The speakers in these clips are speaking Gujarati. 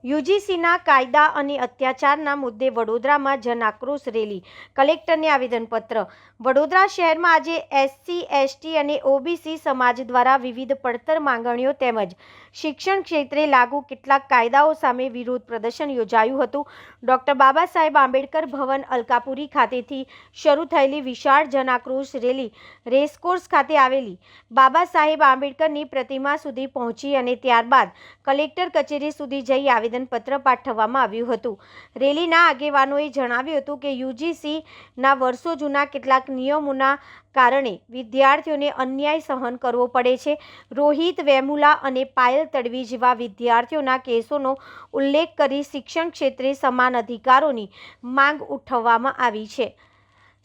યુજીસીના કાયદા અને અત્યાચારના મુદ્દે વડોદરામાં જન આક્રોશ રેલી, કલેક્ટરને આવેદનપત્ર। વડોદરા શહેરમાં આજે એસસી, એસટી અને ઓબીસી સમાજ દ્વારા વિવિધ પડતર માંગણીઓ તેમજ શિક્ષણ ક્ષેત્રે લાગુ કેટલાક કાયદાઓ સામે વિરોધ પ્રદર્શન યોજાયું હતું। ડોક્ટર બાબા સાહેબ આંબેડકર ભવન અલકાપુરી ખાતેથી શરૂ થયેલી વિશાળ જન આક્રોશ રેલી રેસકોર્સ ખાતે આવેલી બાબા સાહેબ આંબેડકરની પ્રતિમા સુધી પહોંચી અને ત્યારબાદ કલેક્ટર કચેરી સુધી જઈ આવેદનપત્ર પાઠવવામાં આવ્યું હતું। રેલીના આગેવાનોએ જણાવ્યું હતું કે યુજીસીના વર્ષો જૂના કેટલાક નિયમોના કારણે વિદ્યાર્થીઓને અન્યાય સહન કરવો પડે છે। રોહિત વેમુલા અને પાયલ તડવી જેવા વિદ્યાર્થીઓના કેસોનો ઉલ્લેખ કરી શિક્ષણ ક્ષેત્રે સમાન અધિકારોની માંગ ઉઠાવવામાં આવી છે।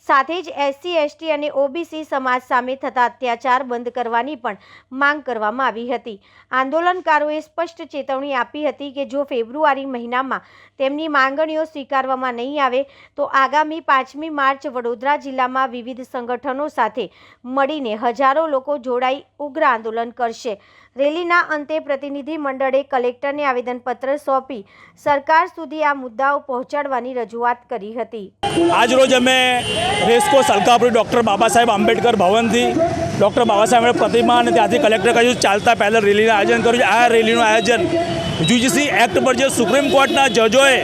સાથે જ એસસી, એસટી અને ઓબીસી સમાજ સામે થતા અત્યાચાર બંધ કરવાની પણ માંગ કરવામાં આવી હતી। આંદોલનકારોએ સ્પષ્ટ ચેતવણી આપી હતી કે જો ફેબ્રુઆરી મહિનામાં તેમની માંગણીઓ સ્વીકારવામાં નહીં આવે તો આગામી 5મી માર્ચ વડોદરા જિલ્લામાં વિવિધ સંગઠનો સાથે મળીને હજારો લોકો જોડાઈ ઉગ્ર આંદોલન કરશે। રેલીના અંતે પ્રતિનિધિ મંડળે કલેક્ટરને આવેદનપત્ર સોંપી સરકાર સુધી આ મુદ્દાઓ પહોંચાડવાની રજૂઆત કરી હતી। આજરોજ અમે racecourse Alkapuri doctor Baba Saheb Ambedkar ભવનથી doctor Baba Saheb પ્રતિમા અને ત્યાંથી કલેક્ટર કહ્યું ચાલતા પહેલાં રેલીનું આયોજન કર્યું છે। આ રેલીનું આયોજન યુજીસી એક્ટ પર જે સુપ્રીમ કોર્ટના જજોએ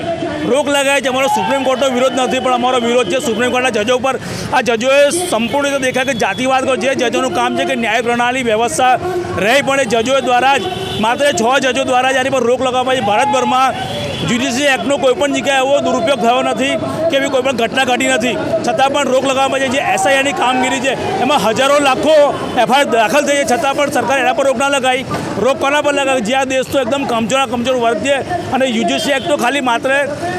રોક લગાવી છે, અમારો સુપ્રીમ કોર્ટનો વિરોધ નથી પણ અમારો વિરોધ છે સુપ્રીમ કોર્ટના જજો પર। આ જજોએ સંપૂર્ણ રીતે દેખાય કે જાતિવાદ કરો, જે જજોનું કામ છે કે ન્યાય પ્રણાલી વ્યવસ્થા રહે પણ એ જજો દ્વારા જ માત્ર 6 જજો દ્વારા જ આની પર રોક લગાવવામાં આવી। ભારતભરમાં યુજીસી એક્ટનો કોઈપણ જગ્યાએ એવો દુરુપયોગ થયો નથી કે એવી કોઈપણ ઘટના ઘટી નથી, છતાં પણ રોક લગાવવામાં આવી। જે એસઆઈઆરની કામગીરી છે એમાં હજારો લાખો એફઆઈઆર દાખલ થઈ છે, છતાં પણ સરકાર એના પર રોક ના લગાવી। રોક કોના પર લગાવી? જે આ દેશ તો એકદમ કમજોર વર્ગ છે અને યુજીસી એક્ટ તો ખાલી માત્ર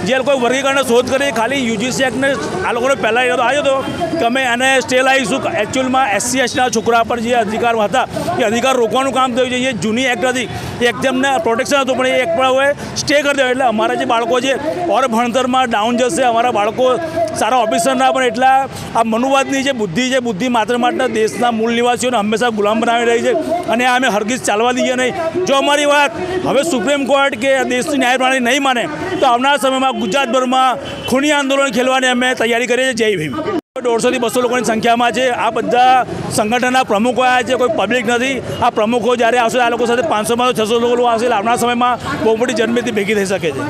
જે લોકોએ વર્ગીકરણને શોધ કરી ખાલી યુજીસી એક્ટને આ લોકોને પહેલાં એ આવ્યો હતો કે અમે એને સ્ટે લાવીશું। એકચ્યુઅલમાં એસસી એસટીના છોકરા પર જે અધિકાર હતા એ અધિકાર રોકવાનું કામ થયું છે। એ જૂની એક્ટ હતી, એ એક્ટ એમને પ્રોટેક્શન હતું પણ એ એક્ટ પર હવે સ્ટે કરી દો એટલે અમારા જે બાળકો છે ઓર ભણતરમાં ડાઉન જશે, અમારા બાળકો સારા ઓફિસર ના પણ એટલા આ મનુવાદની જે બુદ્ધિ માત્ર દેશના મૂળ નિવાસીઓને હંમેશા ગુલામ બનાવી રહી છે અને આ અમે હરગીઝ ચાલવા દઈએ નહીં। જો અમારી વાત હવે સુપ્રીમ કોર્ટ કે દેશની ન્યાય પ્રણાલી નહીં માને તો આવનારા સમયમાં ગુજરાતભરમાં ખૂની આંદોલન ખેલવાની અમે તૈયારી કરીએ છીએ। જય ભીમ। 150 થી 200 લોકોની સંખ્યામાં છે। આ બધા સંગઠનના પ્રમુખો આવ્યા છે, કોઈ પબ્લિક નથી। આ પ્રમુખો જ્યારે આવશે આ લોકો સાથે 500 માં 600 લોકો આવશે। આવનારા સમયમાં બહુ મોટી જનમેદની ભેગી થઈ શકે છે।